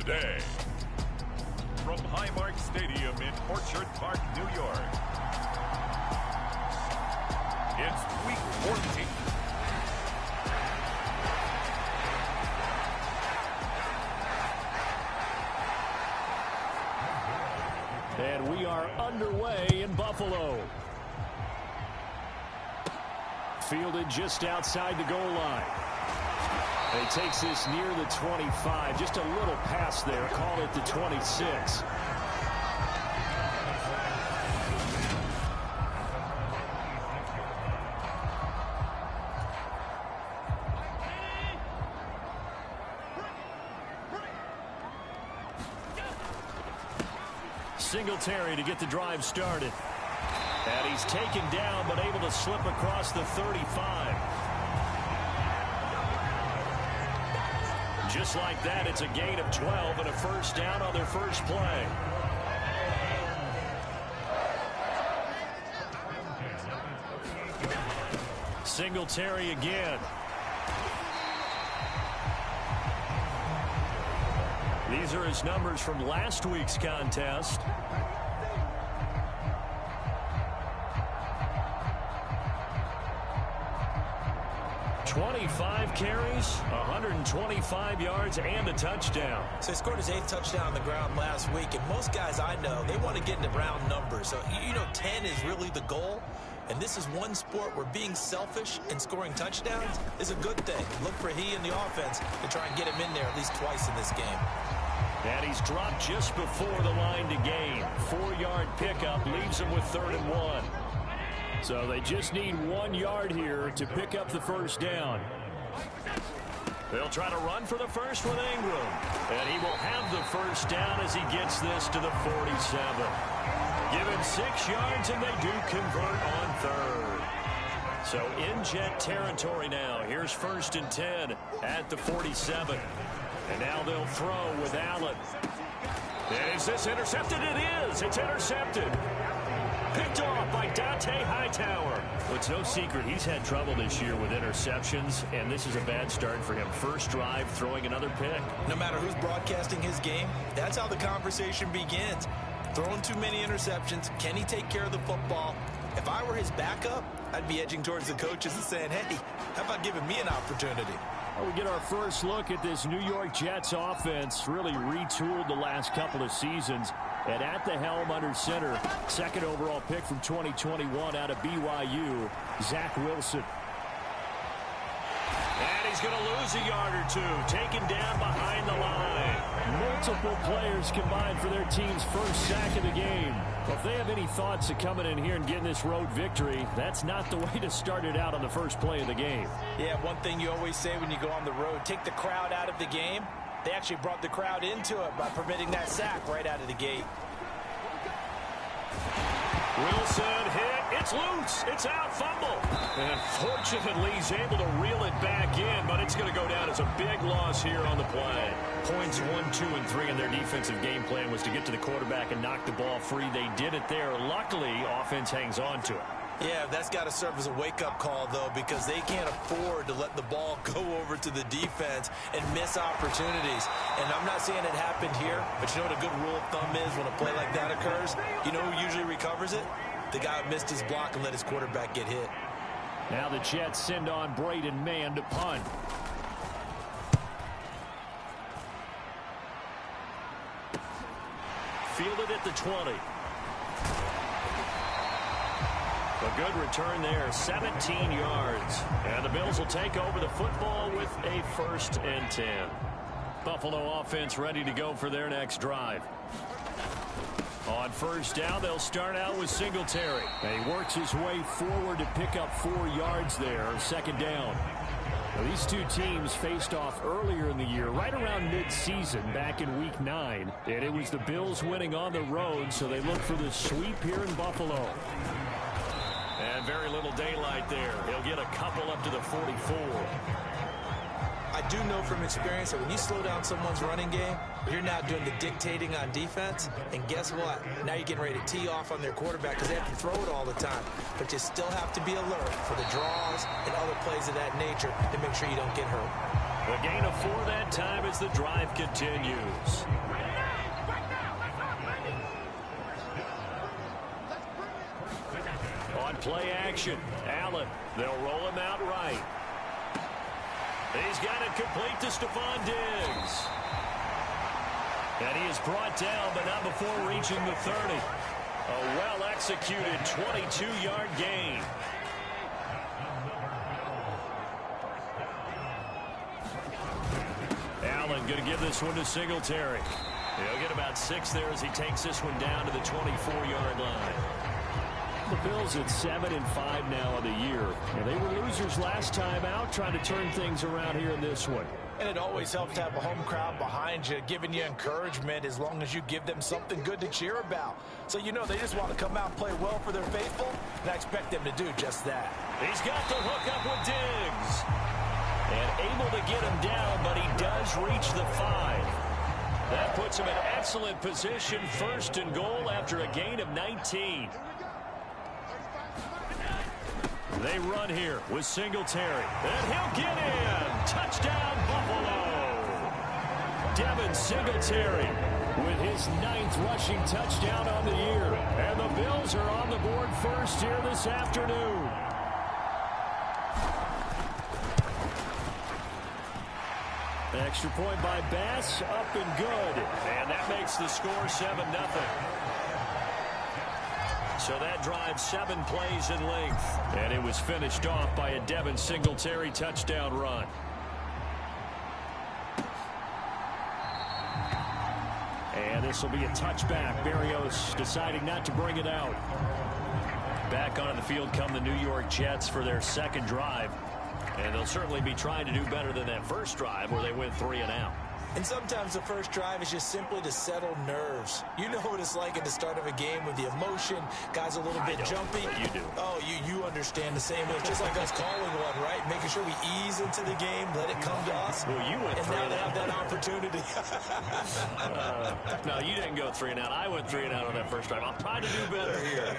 today. From Highmark Stadium in Orchard Park, New York, it's Week 14. And we are underway in Buffalo. Fielded just outside the goal line. And he takes this near the 25. Just a little pass there. Call it the 26. Singletary to get the drive started. And he's taken down, but able to slip across the 35. Just like that, it's a gain of 12 and a first down on their first play. Singletary again. These are his numbers from last week's contest. 25 carries, 125 yards, and a touchdown. So he scored his 8th touchdown on the ground last week, and most guys I know, they want to get into round numbers. So, 10 is really the goal. And this is one sport where being selfish and scoring touchdowns is a good thing. Look for he and the offense to try and get him in there at least twice in this game. And he's dropped just before the line to gain. 4-yard pickup leaves him with 3rd and 1. So they just need 1 yard here to pick up the first down. They'll try to run for the first with Ingram. And he will have the first down as he gets this to the 47. Give him 6 yards, and they do convert on 3rd. So in jet territory now. Here's 1st and 10 at the 47. And now they'll throw with Allen. And is this intercepted? It is. It's intercepted. Picked off by Dante Hightower. Well, it's no secret he's had trouble this year with interceptions, and this is a bad start for him. First drive, throwing another pick. No matter who's broadcasting his game, that's how the conversation begins. Throwing too many interceptions. Can he take care of the football? If I were his backup, I'd be edging towards the coaches and saying, hey, how about giving me an opportunity? Well, we get our first look at this New York Jets offense, really retooled the last couple of seasons. And at the helm under center, 2nd overall pick from 2021 out of BYU, Zach Wilson. And he's going to lose a yard or two, taken down behind the line. Multiple players combined for their team's first sack of the game. Well, if they have any thoughts of coming in here and getting this road victory, that's not the way to start it out on the first play of the game. Yeah, one thing you always say when you go on the road, take the crowd out of the game. They actually brought the crowd into it by permitting that sack right out of the gate. Wilson hit. It's loose. It's out. Fumble. And fortunately, he's able to reel it back in, but it's going to go down as a big loss here on the play. Points 1, 2, and 3 in their defensive game plan was to get to the quarterback and knock the ball free. They did it there. Luckily, offense hangs on to it. Yeah, that's got to serve as a wake-up call, though, because they can't afford to let the ball go over to the defense and miss opportunities. And I'm not saying it happened here, but you know what a good rule of thumb is when a play like that occurs? You know who usually recovers it? The guy who missed his block and let his quarterback get hit. Now the Jets send on Braden Mann to punt. Fielded at the 20. A good return there, 17 yards. And the Bills will take over the football with a 1st and 10. Buffalo offense ready to go for their next drive. On first down, they'll start out with Singletary. And he works his way forward to pick up 4 yards there, 2nd down. Now, these two teams faced off earlier in the year, right around mid-season, back in Week 9. And it was the Bills winning on the road, so they look for the sweep here in Buffalo. And very little daylight there. He'll get a couple up to the 44. I do know from experience that when you slow down someone's running game, you're now doing the dictating on defense. And guess what? Now you're getting ready to tee off on their quarterback because they have to throw it all the time. But you still have to be alert for the draws and other plays of that nature to make sure you don't get hurt. A gain of 4 that time as the drive continues. On play action, Allen. They'll roll him out right. He's got it complete to Stephon Diggs. And he is brought down, but not before reaching the 30. A well-executed 22-yard gain. Allen going to give this one to Singletary. He'll get about 6 there as he takes this one down to the 24-yard line. The Bills at 7-5 now on the year. And they were losers last time out, trying to turn things around here in this one. And it always helps to have a home crowd behind you, giving you encouragement as long as you give them something good to cheer about. So you know they just want to come out and play well for their faithful, and I expect them to do just that. He's got the hook up with Diggs. And able to get him down, but he does reach the 5. That puts him in excellent position, 1st and goal after a gain of 19. They run here with Singletary. And he'll get in. Touchdown, Buffalo. Devin Singletary with his 9th rushing touchdown on the year. And the Bills are on the board first here this afternoon. Extra point by Bass, up and good. And that makes the score 7-0. So that drive 7 plays in length. And it was finished off by a Devin Singletary touchdown run. And this will be a touchback. Berrios deciding not to bring it out. Back onto the field come the New York Jets for their 2nd drive. And they'll certainly be trying to do better than that first drive where they went 3 and out. And sometimes the first drive is just simply to settle nerves. You know what it's like at the start of a game with the emotion. Guys a little bit jumpy. You do. Oh, you understand the same way. It's just like us calling one, right? Making sure we ease into the game, let it come to us. Well, you went 3 and out. And now they have that opportunity. No, you didn't go 3 and out. I went 3 and out on that first drive. I'll try to do better here.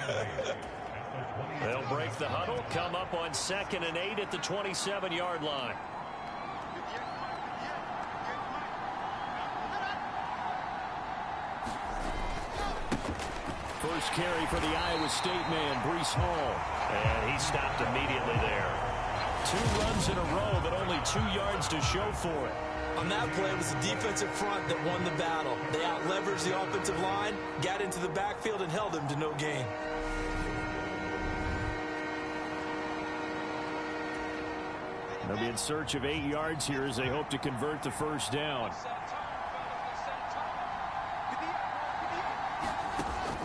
They'll break the huddle, come up on 2nd and 8 at the 27-yard line. First carry for the Iowa State man, Breece Hall. And he stopped immediately there. 2 runs in a row, but only 2 yards to show for it. On that play, it was the defensive front that won the battle. They out-leveraged the offensive line, got into the backfield, and held him to no gain. They'll be in search of 8 yards here as they hope to convert the first down.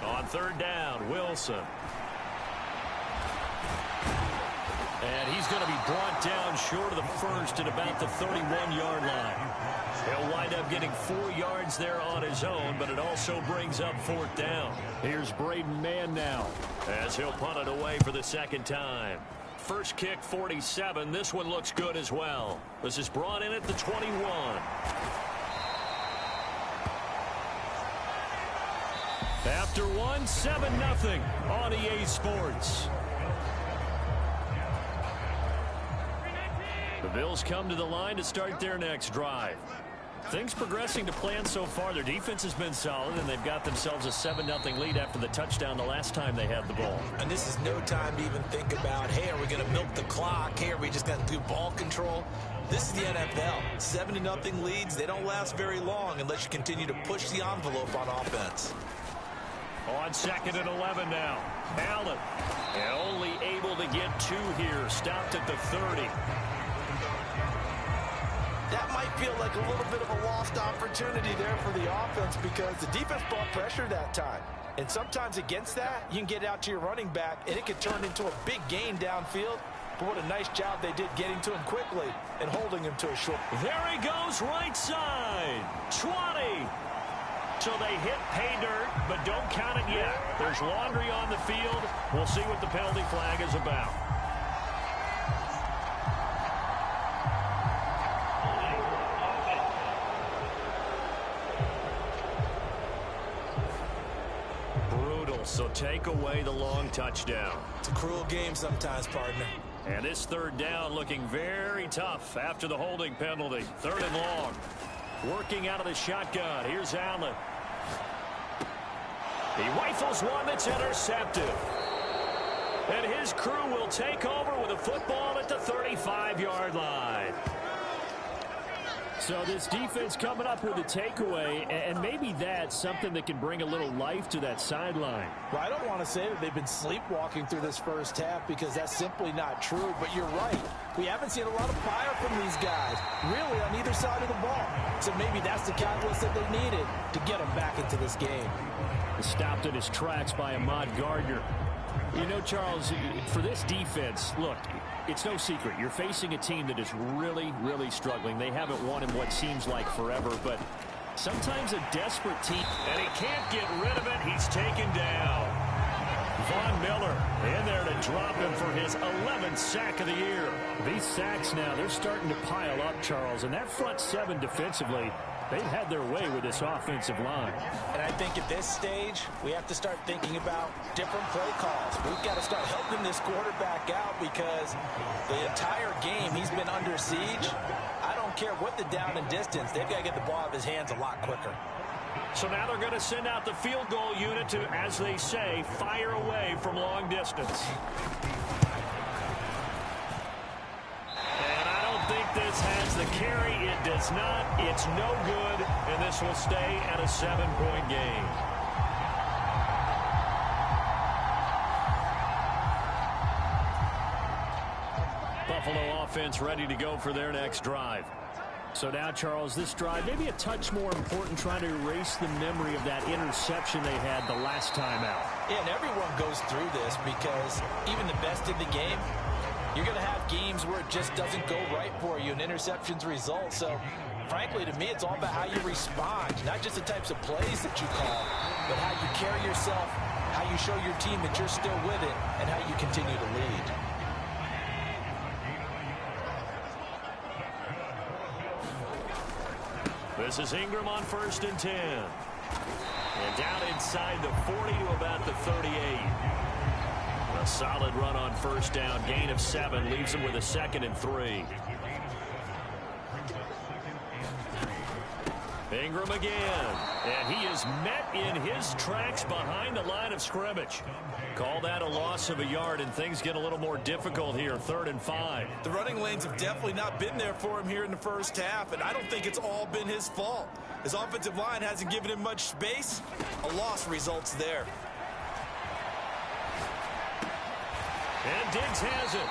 On 3rd down, Wilson. And he's going to be brought down short of the first at about the 31-yard line. He'll wind up getting 4 yards there on his own, but it also brings up 4th down. Here's Braden Mann now as he'll punt it away for the 2nd time. First kick, 47. This one looks good as well. This is brought in at the 21. After 1, 7-0 on EA Sports. The Bills come to the line to start their next drive. Things progressing to plan so far. Their defense has been solid, and they've got themselves a 7-0 lead after the touchdown the last time they had the ball. And this is no time to even think about, hey, are we going to milk the clock? Hey, are we just going to do ball control? This is the NFL. 7-0 leads, they don't last very long unless you continue to push the envelope on offense. On 2nd and 11 now. Allen, and only able to get 2 here. Stopped at the 30. That might feel like a little bit of a lost opportunity there for the offense because the defense brought pressure that time. And sometimes against that, you can get out to your running back, and it could turn into a big gain downfield. But what a nice job they did getting to him quickly and holding him to a short. There he goes, right side. 20. So they hit pay dirt, but don't count it yet. There's laundry on the field. We'll see what the penalty flag is about. Brutal, so take away the long touchdown. It's a cruel game sometimes, partner. And this third down looking very tough after the holding penalty. Third and long. Working out of the shotgun. Here's Allen. He rifles one that's intercepted. And his crew will take over with a football at the 35-yard line. So this defense coming up with a takeaway, and maybe that's something that can bring a little life to that sideline. Well, I don't want to say that they've been sleepwalking through this first half because that's simply not true, but you're right. We haven't seen a lot of fire from these guys, really, on either side of the ball. So maybe that's the catalyst that they needed to get them back into this game. Stopped in his tracks by Ahmad Gardner. You know, Charles, for this defense, look, it's no secret. You're facing a team that is really, really struggling. They haven't won in what seems like forever, but sometimes a desperate team. And he can't get rid of it. He's taken down. Von Miller in there to drop him for his 11th sack of the year. These sacks now, they're starting to pile up, Charles, and that front seven defensively, they've had their way with this offensive line. And I think at this stage, we have to start thinking about different play calls. We've got to start helping this quarterback out because the entire game he's been under siege. I don't care what the down and distance. They've got to get the ball out of his hands a lot quicker. So now they're going to send out the field goal unit to, as they say, fire away from long distance. And I don't think this has the carry. It does not. It's no good, and this will stay at a 7-point game. Buffalo offense ready to go for their next drive. So now, Charles, this drive maybe a touch more important, trying to erase the memory of that interception they had the last time out. Yeah, and everyone goes through this because even the best in the game, you're going to have games where it just doesn't go right for you and interceptions result. So, frankly, to me, it's all about how you respond, not just the types of plays that you call, but how you carry yourself, how you show your team that you're still with it, and how you continue to lead. This is Ingram on 1st and 10. And down inside the 40 to about the 38. A solid run on 1st down. Gain of 7 leaves him with a 2nd and 3. Ingram again. And he is met in his tracks behind the line of scrimmage. Call that a loss of a yard, and things get a little more difficult here. 3rd and 5. The running lanes have definitely not been there for him here in the first half, and I don't think it's all been his fault. His offensive line hasn't given him much space. A loss results there. And Diggs has it.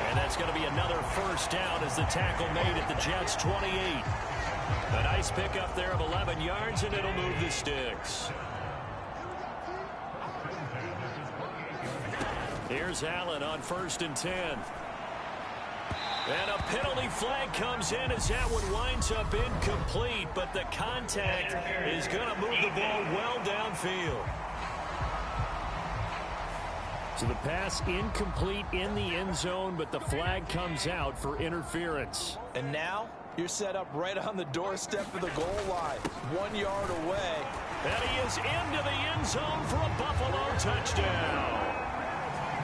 And that's going to be another 1st down as the tackle made at the Jets' 28. A nice pickup there of 11 yards, and it'll move the sticks. Here's Allen on 1st and 10. And a penalty flag comes in as that one winds up incomplete, but the contact is going to move the ball well downfield. So the pass incomplete in the end zone, but the flag comes out for interference. And now you're set up right on the doorstep of the goal line, 1 yard away. And he is into the end zone for a Buffalo touchdown.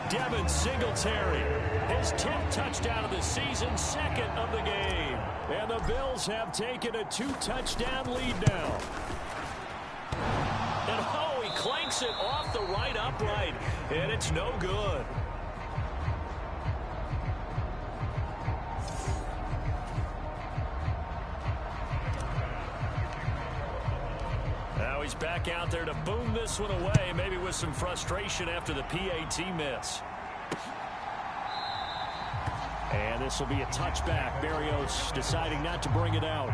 Devin Singletary, his 10th touchdown of the season, 2nd of the game. And the Bills have taken a 2-touchdown lead now. And oh, he clanks it off the right upright, and it's no good. Now he's back out there to boom this one away, maybe with some frustration after the PAT miss. And this will be a touchback. Berrios deciding not to bring it out.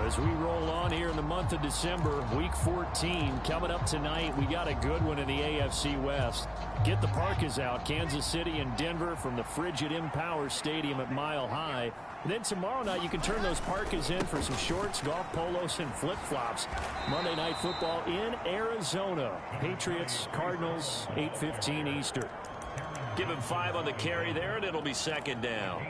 As we roll on here in the month of December, Week 14 coming up tonight. We got a good one in the AFC West. Get the parkas out. Kansas City and Denver from the frigid Empower Stadium at Mile High. And then tomorrow night, you can turn those parkas in for some shorts, golf polos, and flip-flops. Monday Night Football in Arizona. Patriots, Cardinals, 8:15 Eastern. Give him 5 on the carry there, and it'll be 2nd down.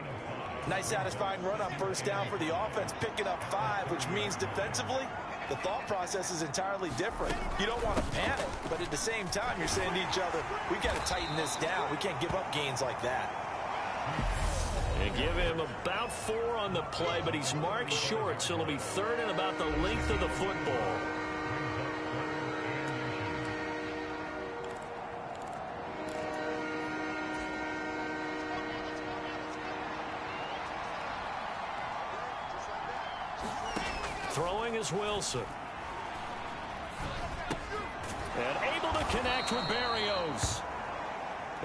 Nice satisfying run on 1st down for the offense, picking up 5, which means defensively, the thought process is entirely different. You don't want to panic, but at the same time, you're saying to each other, we've got to tighten this down. We can't give up gains like that. They give him about 4 on the play, but he's marked short, so it'll be 3rd and about the length of the football. Throwing is Wilson. And able to connect with Barrios.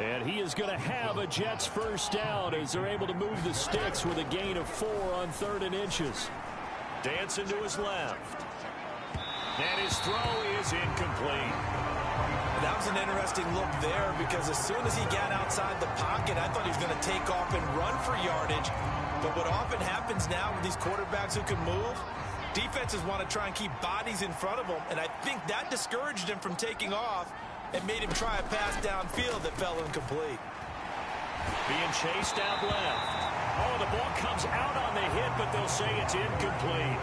And he is going to have a Jets first down as they're able to move the sticks with a gain of 4 on 3rd and inches. Dancing to his left. And his throw is incomplete. That was an interesting look there because as soon as he got outside the pocket, I thought he was going to take off and run for yardage. But what often happens now with these quarterbacks who can move, defenses want to try and keep bodies in front of them, and I think that discouraged him from taking off and made him try a pass downfield that fell incomplete. Being chased out left. Oh, the ball comes out on the hit, but they'll say it's incomplete.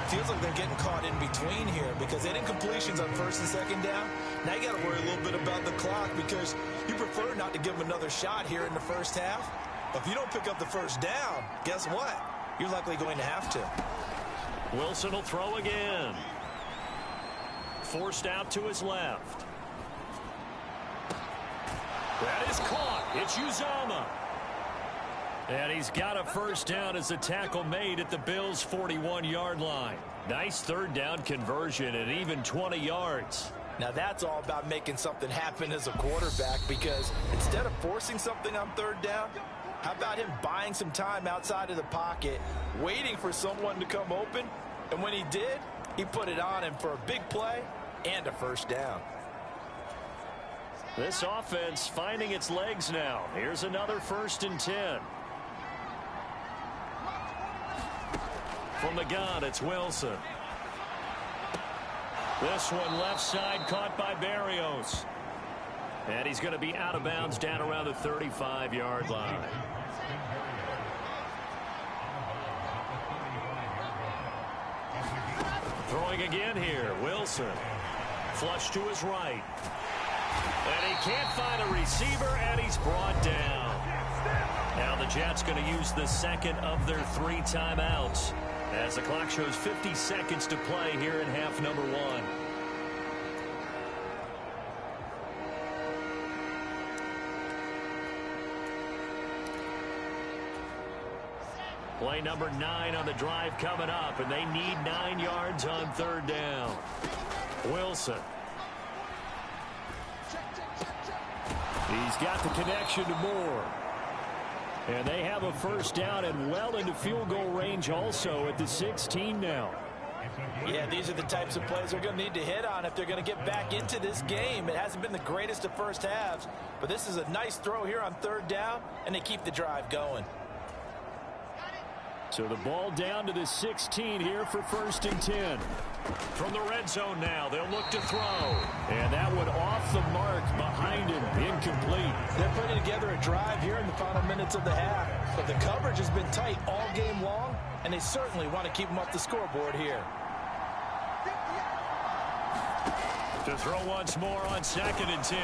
Feels like they're getting caught in between here because they had incompletions on 1st and 2nd down. Now you got to worry a little bit about the clock because you prefer not to give them another shot here in the first half. But if you don't pick up the first down, guess what? You're likely going to have to. Wilson will throw again. Forced out to his left. That is caught. It's Uzama. And he's got a first down as the tackle made at the Bills' 41-yard line. Nice 3rd down conversion and even 20 yards. Now that's all about making something happen as a quarterback because instead of forcing something on 3rd down, how about him buying some time outside of the pocket, waiting for someone to come open, and when he did, he put it on him for a big play and a first down. This offense finding its legs now. Here's another 1st and 10. From the gun, it's Wilson. This one left side caught by Barrios. And he's going to be out of bounds down around the 35-yard line. Throwing again here, Wilson. Flush to his right. And he can't find a receiver, and he's brought down. Now the Jets going to use the 2nd of their 3 timeouts as the clock shows 50 seconds to play here in half number 1. Play number 9 on the drive coming up, and they need 9 yards on 3rd down. Wilson. He's got the connection to Moore. And they have a first down and well into field goal range also at the 16 now. Yeah, these are the types of plays they're going to need to hit on if they're going to get back into this game. It hasn't been the greatest of first halves, but this is a nice throw here on 3rd down, and they keep the drive going. So the ball down to the 16 here for 1st and 10. From the red zone now, they'll look to throw. And that one off the mark behind him, incomplete. They're putting together a drive here in the final minutes of the half. But the coverage has been tight all game long, and they certainly want to keep them off the scoreboard here. To throw once more on 2nd and 10.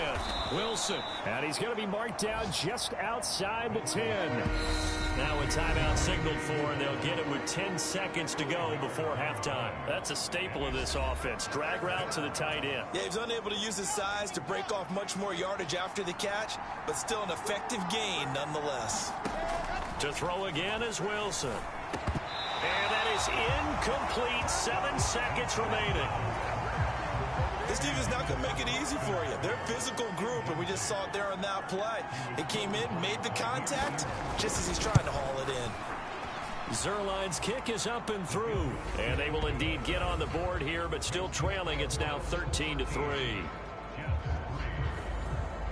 Wilson. And he's going to be marked down just outside the 10. Now a timeout signaled for, and they'll get it with 10 seconds to go before halftime. That's a staple of this offense. Drag route to the tight end. Yeah, he's unable to use his size to break off much more yardage after the catch, but still an effective gain nonetheless. To throw again is Wilson. And that is incomplete. 7 seconds remaining. This team is not going to make it easy for you. They're a physical group, and we just saw it there on that play. It came in, made the contact, just as he's trying to haul it in. Zerline's kick is up and through. And they will indeed get on the board here, but still trailing. It's now 13-3.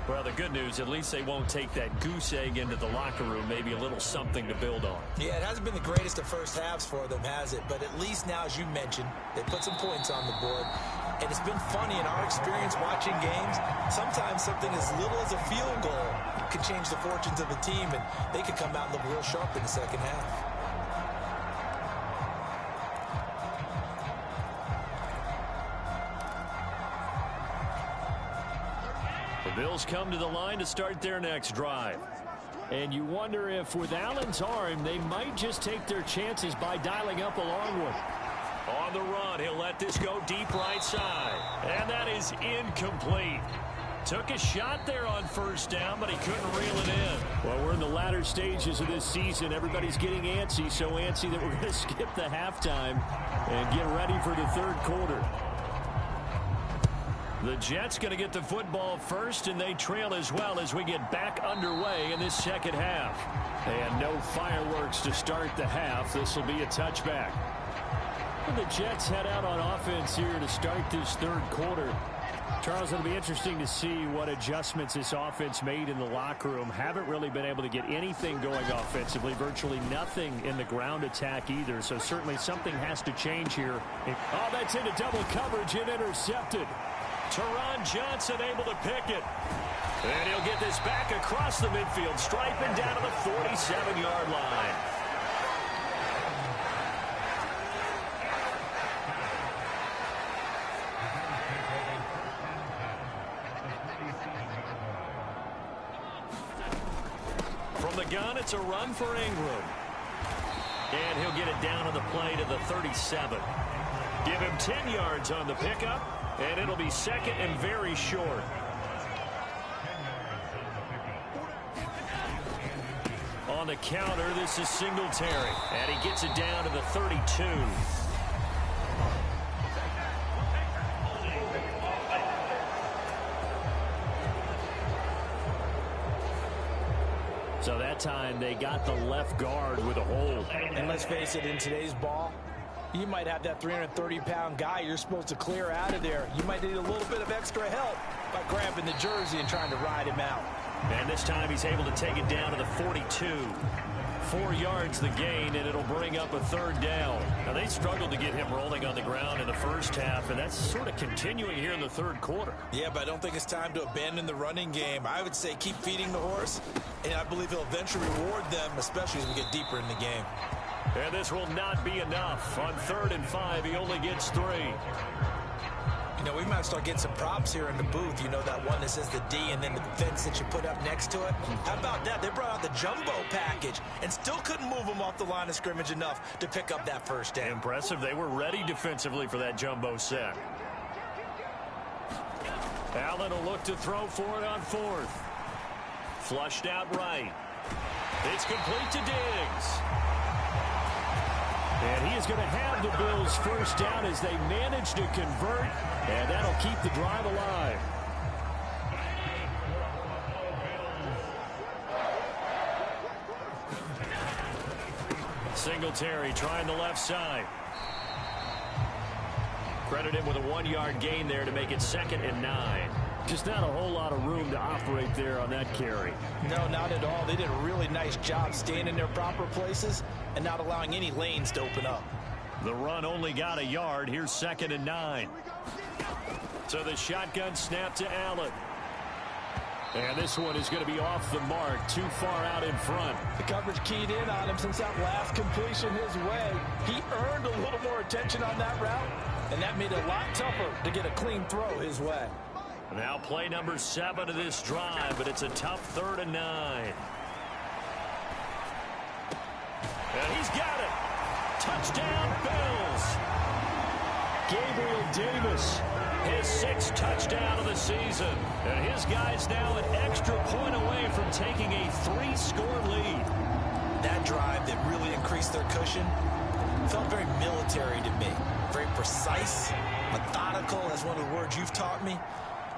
Well, the good news, at least they won't take that goose egg into the locker room. Maybe a little something to build on. Yeah, it hasn't been the greatest of first halves for them, has it? But at least now, as you mentioned, they put some points on the board. And it's been funny in our experience watching games. Sometimes something as little as a field goal can change the fortunes of a team, and they could come out and look real sharp in the second half. Bills come to the line to start their next drive. And you wonder if with Allen's arm, they might just take their chances by dialing up a long one. On the run, he'll let this go deep right side. And that is incomplete. Took a shot there on first down, but he couldn't reel it in. Well, we're in the latter stages of this season. Everybody's getting antsy, so antsy that we're going to skip the halftime and get ready for the third quarter. The Jets going to get the football first, and they trail as well as we get back underway in this second half. And no fireworks to start the half. This will be a touchback. The Jets head out on offense here to start this third quarter. Charles, it'll be interesting to see what adjustments this offense made in the locker room. Haven't really been able to get anything going offensively. Virtually nothing in the ground attack either. So certainly something has to change here. Oh, that's into double coverage and intercepted. Teron Johnson able to pick it. And he'll get this back across the midfield, striping down to the 47-yard line. From the gun, it's a run for Ingram. And he'll get it down on the play to the 37. Give him 10 yards on the pickup. And it'll be second and very short. On the counter, this is Singletary. And he gets it down to the 32. So that time they got the left guard with a hold. And let's face it, in today's ball, you might have that 330-pound guy you're supposed to clear out of there. You might need a little bit of extra help by grabbing the jersey and trying to ride him out. And this time he's able to take it down to the 42. 4 yards the gain, and it'll bring up a third down. Now, they struggled to get him rolling on the ground in the first half, and that's sort of continuing here in the third quarter. Yeah, but I don't think it's time to abandon the running game. I would say keep feeding the horse, and I believe he'll eventually reward them, especially as we get deeper in the game. And this will not be enough. On 3rd and 5, he only gets 3. You know, we might start getting some props here in the booth. You know, that one that says the D and then the fence that you put up next to it? How about that? They brought out the jumbo package and still couldn't move them off the line of scrimmage enough to pick up that first down. Impressive. They were ready defensively for that jumbo set. Allen will look to throw for it on 4th. Flushed out right. It's complete to Diggs. And he is going to have the Bills first down as they manage to convert, and that'll keep the drive alive. Singletary trying the left side. Credit him with a 1-yard gain there to make it 2nd and 9. Just not a whole lot of room to operate there on that carry. No, not at all. They did a really nice job staying in their proper places and not allowing any lanes to open up. The run only got a yard. Here's 2nd and 9. So the shotgun snap to Allen. And this one is going to be off the mark, too far out in front. The coverage keyed in on him since that last completion his way. He earned a little more attention on that route, and that made it a lot tougher to get a clean throw his way. Now play number 7 of this drive, but it's a tough 3rd and 9. And he's got it. Touchdown, Bills. Gabriel Davis, his 6th touchdown of the season. And his guy's now an extra point away from taking a 3-score lead. That drive that really increased their cushion felt very military to me. Very precise, methodical, that's one of the words you've taught me.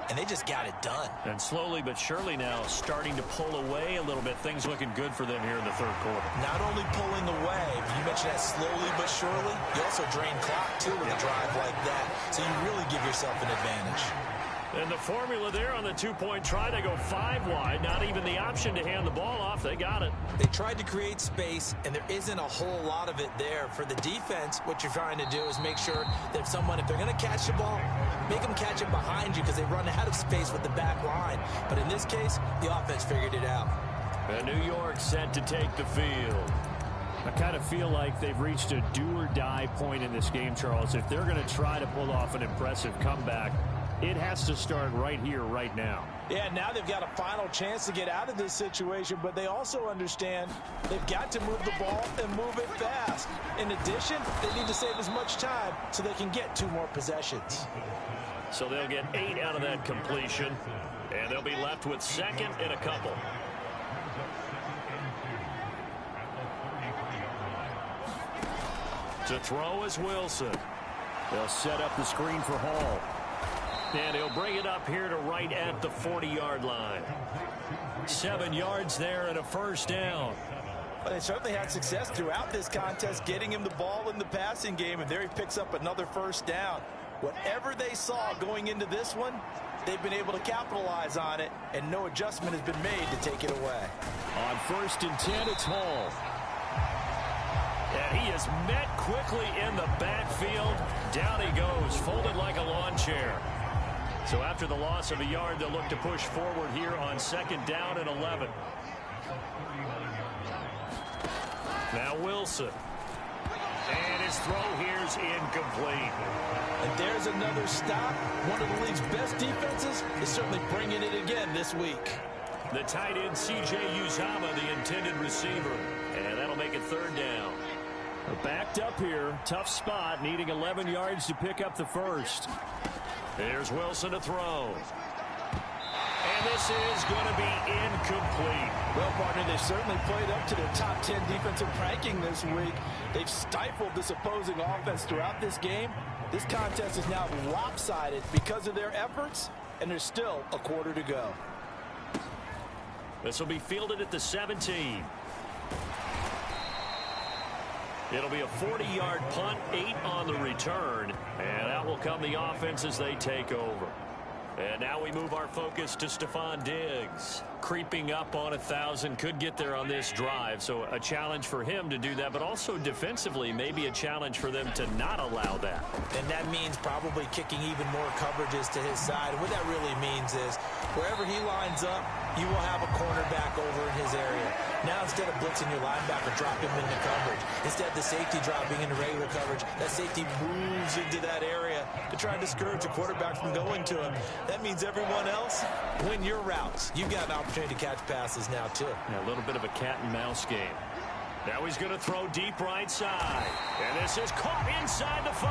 And they just got it done. And slowly but surely now starting to pull away a little bit. Things looking good for them here in the third quarter. Not only pulling away, but you mentioned that slowly but surely. You also drain clock, too, with a drive like that. So you really give yourself an advantage. And the formula there on the 2-point try, they go 5 wide. Not even the option to hand the ball off. They got it. They tried to create space, and there isn't a whole lot of it there. For the defense, what you're trying to do is make sure that if they're going to catch the ball, make them catch it behind you because they run out of space with the back line. But in this case, the offense figured it out. And New York set to take the field. I kind of feel like they've reached a do-or-die point in this game, Charles. If they're going to try to pull off an impressive comeback, It has to start right here, right now. Yeah, now they've got a final chance to get out of this situation, but they also understand they've got to move the ball and move it fast. In addition, they need to save as much time so they can get 2 more possessions. So they'll get 8 out of that completion, and they'll be left with 2nd and a couple. To throw is Wilson. They'll set up the screen for Hall. And he'll bring it up here to right at the 40-yard line. 7 yards there and a first down. Well, they certainly had success throughout this contest, getting him the ball in the passing game, and there he picks up another first down. Whatever they saw going into this one, they've been able to capitalize on it, and no adjustment has been made to take it away. On 1st and 10, it's Hall. And he is met quickly in the backfield. Down he goes, folded like a lawn chair. So after the loss of a yard, they'll look to push forward here on 2nd down and 11. Now Wilson. And his throw here's incomplete. And there's another stop. One of the league's best defenses is certainly bringing it again this week. The tight end, C.J. Uzama, the intended receiver. And that'll make it 3rd down. Backed up here. Tough spot, needing 11 yards to pick up the first. Here's Wilson to throw. And this is going to be incomplete. Well, partner, they've certainly played up to their top 10 defensive ranking this week. They've stifled this opposing offense throughout this game. This contest is now lopsided because of their efforts, and there's still a quarter to go. This will be fielded at the 17. It'll be a 40-yard punt, 8 on the return, and out will come the offense as they take over. And now we move our focus to Stephon Diggs. Creeping up on 1,000, could get there on this drive, so a challenge for him to do that, but also defensively, maybe a challenge for them to not allow that. And that means probably kicking even more coverages to his side. And what that really means is wherever he lines up, you will have a cornerback over in his area. Now, instead of blitzing your linebacker, drop him into coverage. Instead of the safety dropping into regular coverage, that safety moves into that area to try and discourage the quarterback from going to him. That means everyone else, win your routes. You've got an opportunity to catch passes now, too. Yeah, a little bit of a cat-and-mouse game. Now he's going to throw deep right side. And this is caught inside the 5.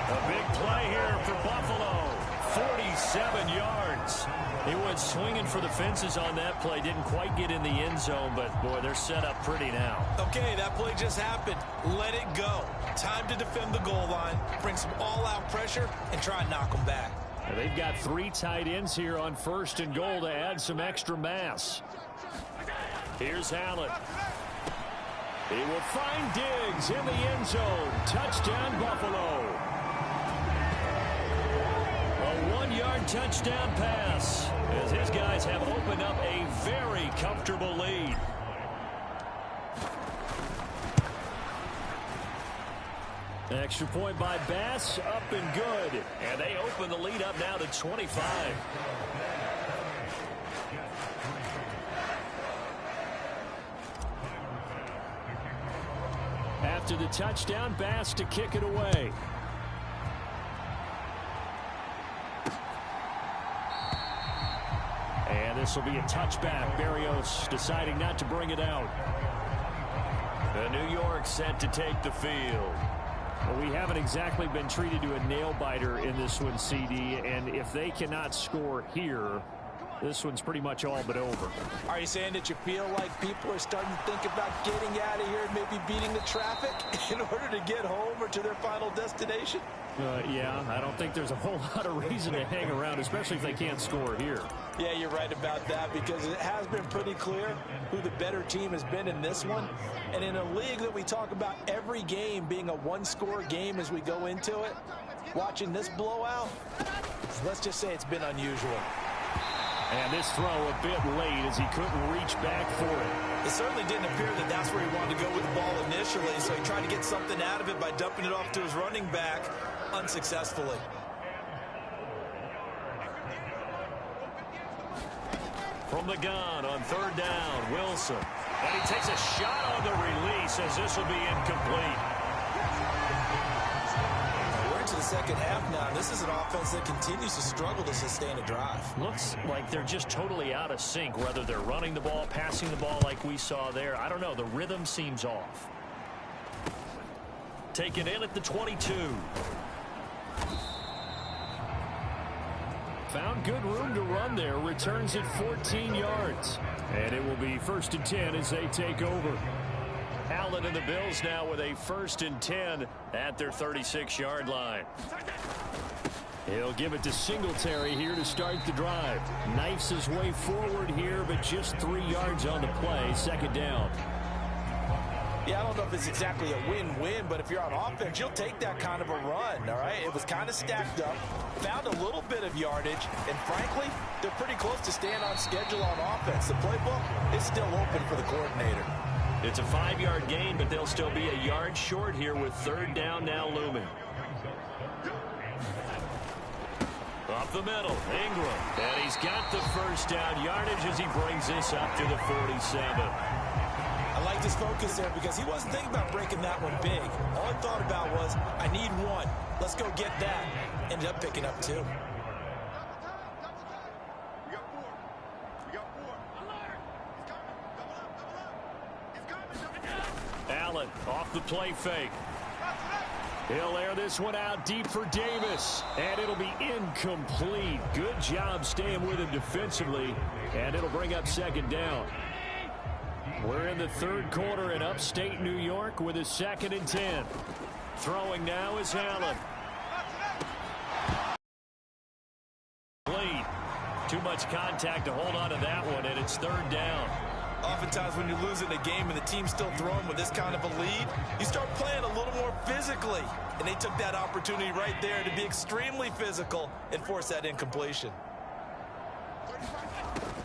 A big play here for Buffalo. 47 yards. He went swinging for the fences on that play. Didn't quite get in the end zone, but, boy, they're set up pretty now. Okay, that play just happened. Let it go. Time to defend the goal line, bring some all-out pressure, and try and knock them back. Now, they've got 3 tight ends here on 1st and goal to add some extra mass. Here's Allen. He will find Diggs in the end zone. Touchdown, Buffalo. A 1-yard touchdown pass as his guys have opened up a very comfortable lead. Extra point by Bass, up and good. And they open the lead up now to 25. After the touchdown, Bass to kick it away. And this will be a touchback. Berrios deciding not to bring it out. The New York set to take the field. Well, we haven't exactly been treated to a nail-biter in this one, CD, and if they cannot score here, this one's pretty much all but over. Are you saying that you feel like people are starting to think about getting out of here and maybe beating the traffic in order to get home or to their final destination? Yeah, I don't think there's a whole lot of reason to hang around, especially if they can't score here. Yeah, you're right about that, because it has been pretty clear who the better team has been in this one. And in a league that we talk about every game being a one-score game as we go into it, watching this blowout, let's just say it's been unusual. And this throw a bit late as he couldn't reach back for it. It certainly didn't appear that that's where he wanted to go with the ball initially, so he tried to get something out of it by dumping it off to his running back unsuccessfully. From the gun on 3rd down, Wilson. And he takes a shot on the release as this will be incomplete. We're into the second half now, and this is an offense that continues to struggle to sustain a drive. Looks like they're just totally out of sync, whether they're running the ball, passing the ball like we saw there. I don't know. The rhythm seems off. Taken in at the 22. Found good room to run there. Returns at 14 yards. And it will be 1st and 10 as they take over. Allen and the Bills now with a 1st and 10 at their 36-yard line. He'll give it to Singletary here to start the drive. Knifes his way forward here, but just 3 yards on the play. 2nd down. Yeah, I don't know if it's exactly a win-win, but if you're on offense, you'll take that kind of a run, all right? It was kind of stacked up, found a little bit of yardage, and frankly, they're pretty close to staying on schedule on offense. The playbook is still open for the coordinator. It's a 5-yard gain, but they'll still be a yard short here with 3rd down now looming. Up the middle, Ingram. And he's got the 1st down yardage as he brings this up to the 47. I like his focus there because he wasn't thinking about breaking that one big. All he thought about was, I need 1. Let's go get that. Ended up picking up 2. Allen off the play fake. He'll air this one out deep for Davis. And it'll be incomplete. Good job staying with him defensively. And it'll bring up 2nd down. We're in the 3rd quarter in upstate New York with a 2nd and 10. Throwing now is Allen. Lead. Too much contact to hold on to that one, and it's 3rd down. Oftentimes when you're losing a game and the team's still throwing with this kind of a lead, you start playing a little more physically. And they took that opportunity right there to be extremely physical and force that incompletion.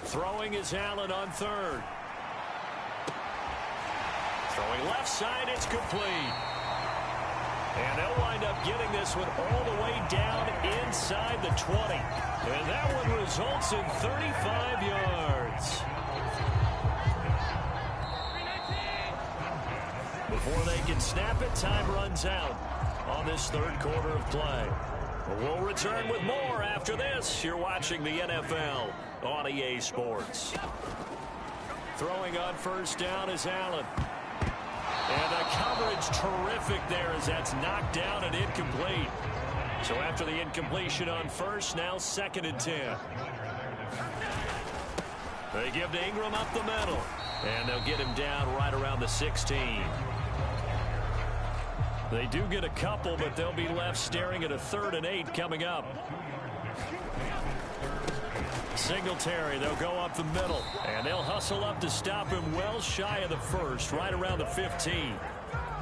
Throwing is Allen on 3rd. Throwing left side, it's complete. And they'll wind up getting this one all the way down inside the 20. And that one results in 35 yards. Before they can snap it, time runs out on this 3rd quarter of play. We'll return with more after this. You're watching the NFL on EA Sports. Throwing on 1st down is Allen. And the coverage terrific there as that's knocked down and incomplete. So after the incompletion on 1st, now 2nd and 10. They give to Ingram up the middle. And they'll get him down right around the 16. They do get a couple, but they'll be left staring at a 3rd and 8 coming up. Singletary, they'll go up the middle, and they'll hustle up to stop him well shy of the 1st, right around the 15.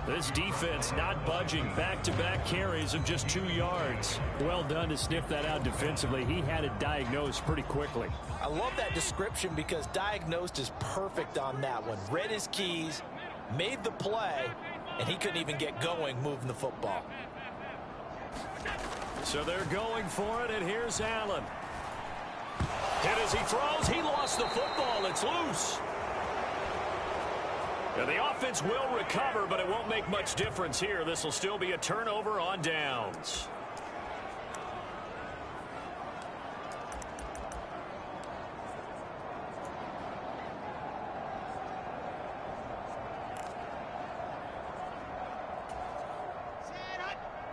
This defense not budging. Back-to-back carries of just 2 yards. Well done to sniff that out defensively. He had it diagnosed pretty quickly. I love that description because diagnosed is perfect on that one. Read his keys, made the play, and he couldn't even get going moving the football. So they're going for it, and here's Allen. And as he throws, he lost the football. It's loose. And the offense will recover, but it won't make much difference here. This will still be a turnover on downs.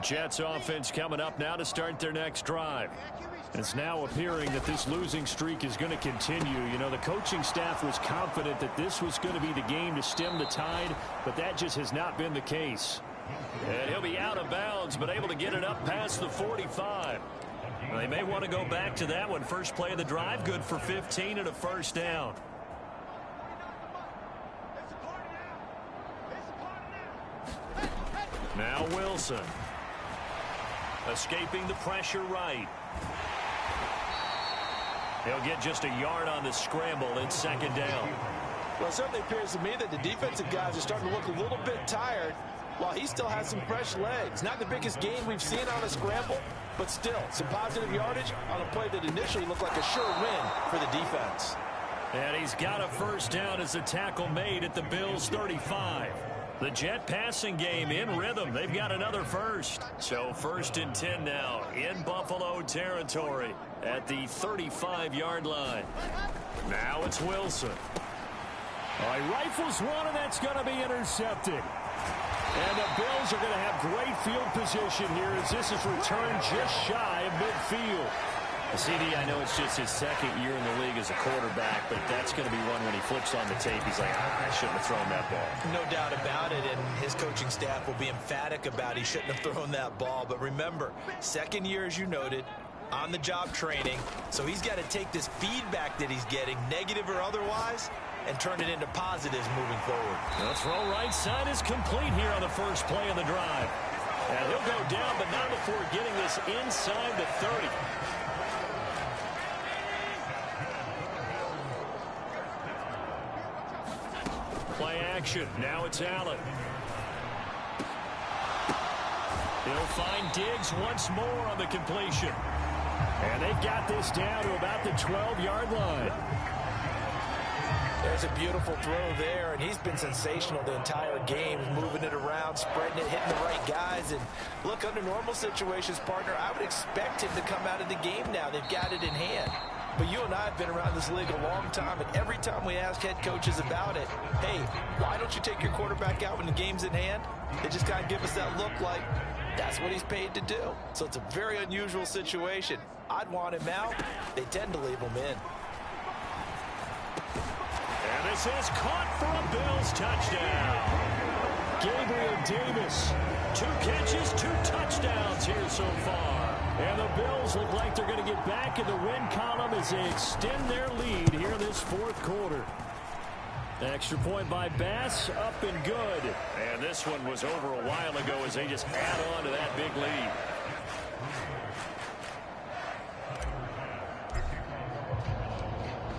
Jets offense coming up now to start their next drive. It's now appearing that this losing streak is going to continue. You know, the coaching staff was confident that this was going to be the game to stem the tide, but that just has not been the case. And he'll be out of bounds, but able to get it up past the 45. They may want to go back to that one. First play of the drive, good for 15 and a 1st down. Now Wilson. Escaping the pressure right. He'll get just a yard on the scramble. It's 2nd down. Well, it certainly appears to me that the defensive guys are starting to look a little bit tired while he still has some fresh legs. Not the biggest gain we've seen on a scramble, but still some positive yardage on a play that initially looked like a sure win for the defense. And he's got a 1st down as the tackle made at the Bills' 35. The Jet passing game in rhythm. They've got another first. So 1st and 10 now in Buffalo territory at the 35-yard line. Now it's Wilson. He rifles one, and that's going to be intercepted. And the Bills are going to have great field position here as this is returned just shy of midfield. CD, I know it's just his 2nd year in the league as a quarterback, but that's going to be one when he flips on the tape. He's like, I shouldn't have thrown that ball. No doubt about it, and his coaching staff will be emphatic about he shouldn't have thrown that ball. But remember, 2nd year, as you noted, on-the-job training. So he's got to take this feedback that he's getting, negative or otherwise, and turn it into positives moving forward. The throw right side is complete here on the first play of the drive. And he'll go down, but not before getting this inside the 30. Play action. Now it's Allen. He'll find Diggs once more on the completion. And they've got this down to about the 12-yard line. There's a beautiful throw there, and he's been sensational the entire game, moving it around, spreading it, hitting the right guys. And look, under normal situations, partner, I would expect him to come out of the game now. They've got it in hand. But you and I have been around this league a long time, and every time we ask head coaches about it, hey, why don't you take your quarterback out when the game's in hand? They just kind of give us that look like that's what he's paid to do. So it's a very unusual situation. I'd want him out. They tend to leave him in. And this is caught for a Bills touchdown. Gabriel Davis, 2 catches, 2 touchdowns here so far. And the Bills look like they're going to get back in the win column as they extend their lead here in this 4th quarter. Extra point by Bass, up and good. And this one was over a while ago as they just add on to that big lead.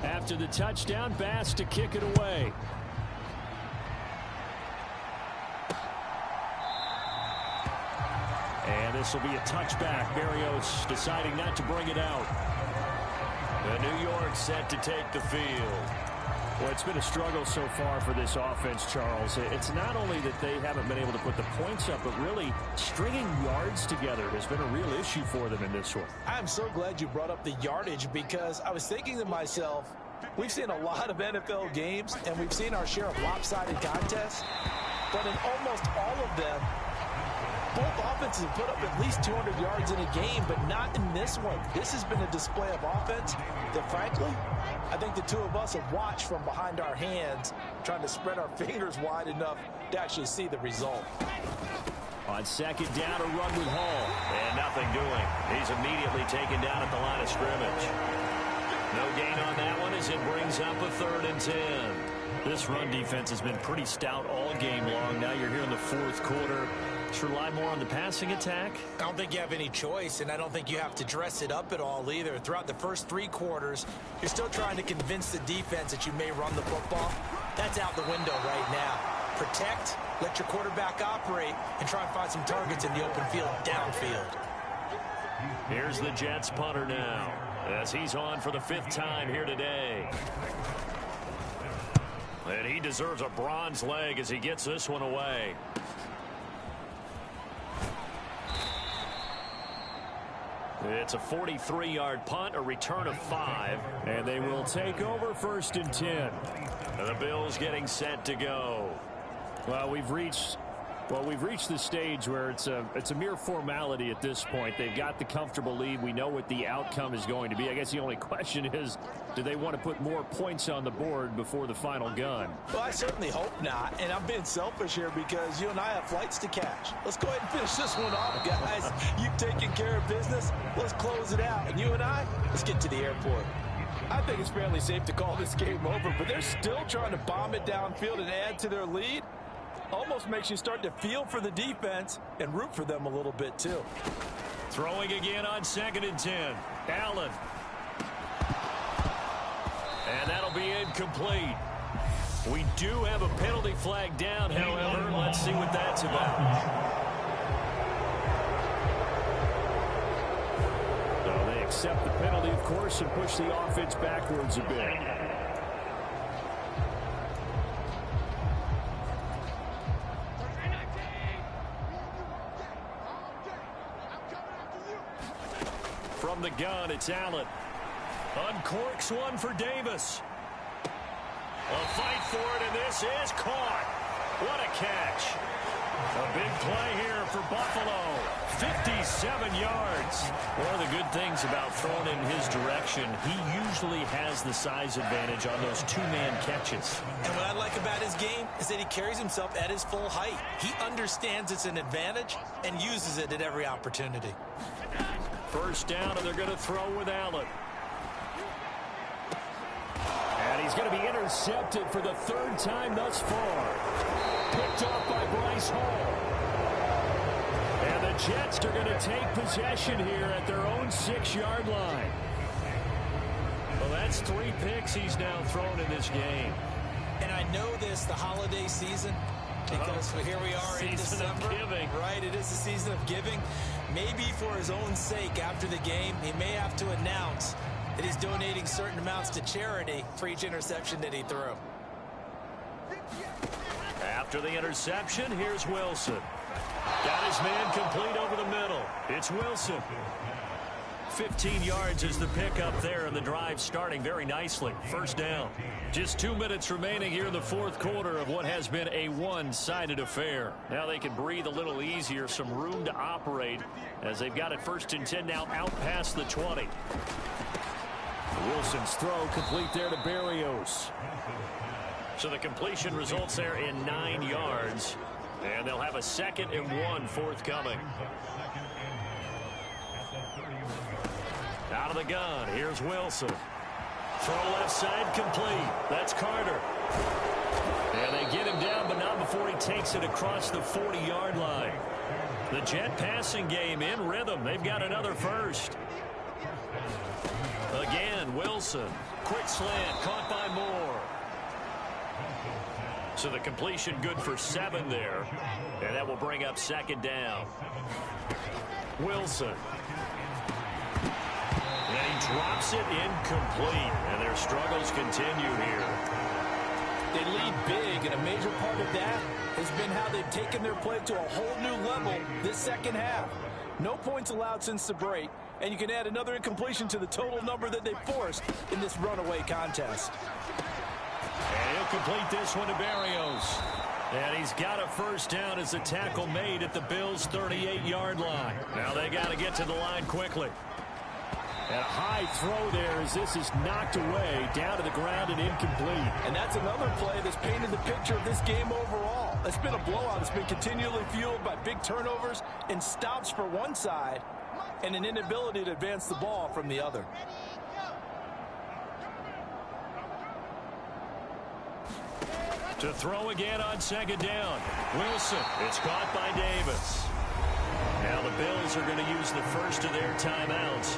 After the touchdown, Bass to kick it away. And this will be a touchback. Berrios deciding not to bring it out. The New York set to take the field. Well, it's been a struggle so far for this offense, Charles. It's not only that they haven't been able to put the points up, but really stringing yards together has been a real issue for them in this one. I'm so glad you brought up the yardage, because I was thinking to myself, we've seen a lot of NFL games, and we've seen our share of lopsided contests, but in almost all of them, both offenses have put up at least 200 yards in a game, but not in this one. This has been a display of offense that, frankly, I think the two of us have watched from behind our hands, trying to spread our fingers wide enough to actually see the result. On 2nd down, a run with Hall. And nothing doing. He's immediately taken down at the line of scrimmage. No gain on that one as it brings up a 3rd and 10. This run defense has been pretty stout all game long. Now you're here in the 4th quarter. Just rely more on the passing attack? I don't think you have any choice, and I don't think you have to dress it up at all either. Throughout the first 3 quarters, you're still trying to convince the defense that you may run the football. That's out the window right now. Protect, let your quarterback operate, and try and find some targets in the open field, downfield. Here's the Jets punter now, as he's on for the 5th time here today. And he deserves a bronze leg as he gets this one away. It's a 43-yard punt, a return of 5, and they will take over 1st and 10. And the Bills getting set to go. Well, we've reached the stage where it's a mere formality at this point. They've got the comfortable lead. We know what the outcome is going to be. I guess the only question is, do they want to put more points on the board before the final gun? Well, I certainly hope not, and I'm being selfish here because you and I have flights to catch. Let's go ahead and finish this one off, guys. You've taken care of business. Let's close it out, and you and I, let's get to the airport. I think it's fairly safe to call this game over, but they're still trying to bomb it downfield and add to their lead. Almost makes you start to feel for the defense and root for them a little bit, too. Throwing again on 2nd and 10. Allen. And that'll be incomplete. We do have a penalty flag down, however. Let's see what that's about. So they accept the penalty, of course, and push the offense backwards a bit. From the gun, it's Allen. Uncorks one for Davis. A fight for it, and this is caught. What a catch. A big play here for Buffalo. 57 yards. One of the good things about throwing in his direction, he usually has the size advantage on those two-man catches. And what I like about his game is that he carries himself at his full height. He understands it's an advantage and uses it at every opportunity. First down, and they're going to throw with Allen. And he's going to be intercepted for the third time thus far. Picked off by Bryce Hall. And the Jets are going to take possession here at their own 6-yard line. Well, that's 3 picks he's now thrown in this game. And I know this, the holiday season, because here we are in December. Right, it is the season of giving. Maybe for his own sake, after the game, he may have to announce that he's donating certain amounts to charity for each interception that he threw. After the interception, here's Wilson. Got his man complete over the middle. It's Wilson. 15 yards is the pickup there, and the drive starting very nicely. First down. Just 2 minutes remaining here in the fourth quarter of what has been a one-sided affair. Now they can breathe a little easier, some room to operate as they've got it 1st and 10 now out past the 20. Wilson's throw complete there to Berrios. So the completion results there in 9 yards, and they'll have a 2nd and 1 forthcoming. Out of the gun, here's Wilson. Throw left side complete. That's Carter. And they get him down, but not before he takes it across the 40-yard line. The Jet passing game in rhythm. They've got another first. Again, Wilson. Quick slant, caught by Moore. So the completion good for 7 there. And that will bring up 2nd down. Wilson. And he drops it incomplete. And their struggles continue here. They lead big, and a major part of that has been how they've taken their play to a whole new level this second half. No points allowed since the break, and you can add another incompletion to the total number that they forced in this runaway contest. And he'll complete this one to Berrios. And he's got a first down as the tackle made at the Bills' 38-yard line. Now they got to get to the line quickly. And a high throw there as this is knocked away, down to the ground and incomplete. And that's another play that's painted the picture of this game overall. It's been a blowout. It's been continually fueled by big turnovers and stops for one side and an inability to advance the ball from the other. To throw again on 2nd down. Wilson. It's caught by Davis. Now the Bills are going to use the first of their timeouts.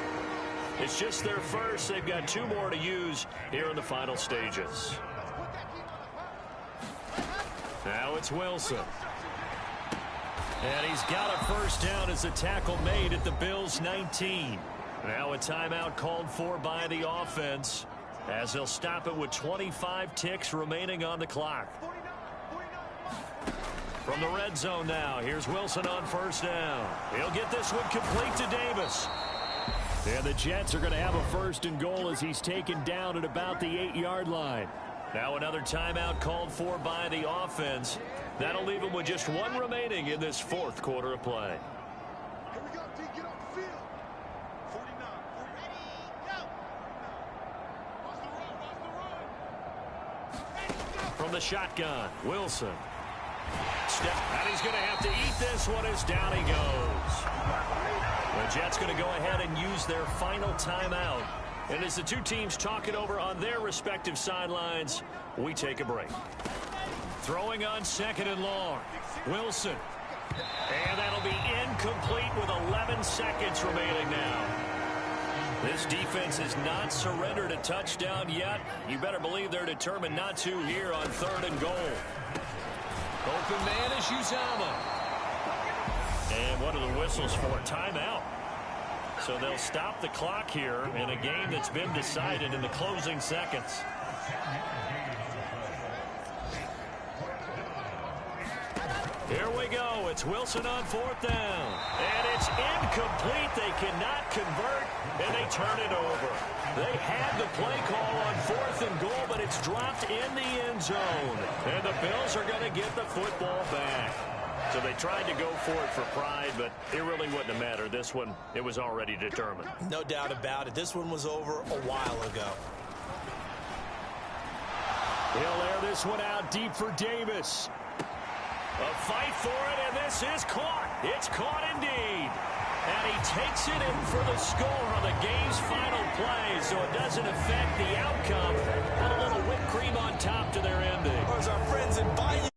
It's just their first. They've got 2 more to use here in the final stages. Now it's Wilson. And he's got a first down as the tackle made at the Bills' 19. Now a timeout called for by the offense as they'll stop it with 25 ticks remaining on the clock. From the red zone now, here's Wilson on first down. He'll get this one complete to Davis. And the Jets are going to have a 1st and goal as he's taken down at about the 8-yard line. Now another timeout called for by the offense. That'll leave them with just 1 remaining in this fourth quarter of play. Here we go, D, get off the field. 49, 49. From the shotgun, Wilson. Step, and he's going to have to eat this one as down he goes. The Jets going to go ahead and use their final timeout. And as the 2 teams talk it over on their respective sidelines, we take a break. Throwing on 2nd and long. Wilson. And that'll be incomplete with 11 seconds remaining now. This defense has not surrendered a touchdown yet. You better believe they're determined not to here on 3rd and goal. Open man is Uzama. And what are the whistles for? Timeout. So they'll stop the clock here in a game that's been decided in the closing seconds. Here we go. It's Wilson on 4th down. And it's incomplete. They cannot convert, and they turn it over. They had the play call on 4th and goal, but it's dropped in the end zone. And the Bills are going to get the football back. So they tried to go for it for pride, but it really wouldn't have mattered. This one, it was already determined. No doubt about it. This one was over a while ago. He'll air this one out deep for Davis. A fight for it, and this is caught. It's caught indeed. And he takes it in for the score on the game's final play, so it doesn't affect the outcome. Put a little whipped cream on top to their ending. Or as our friends in Bayou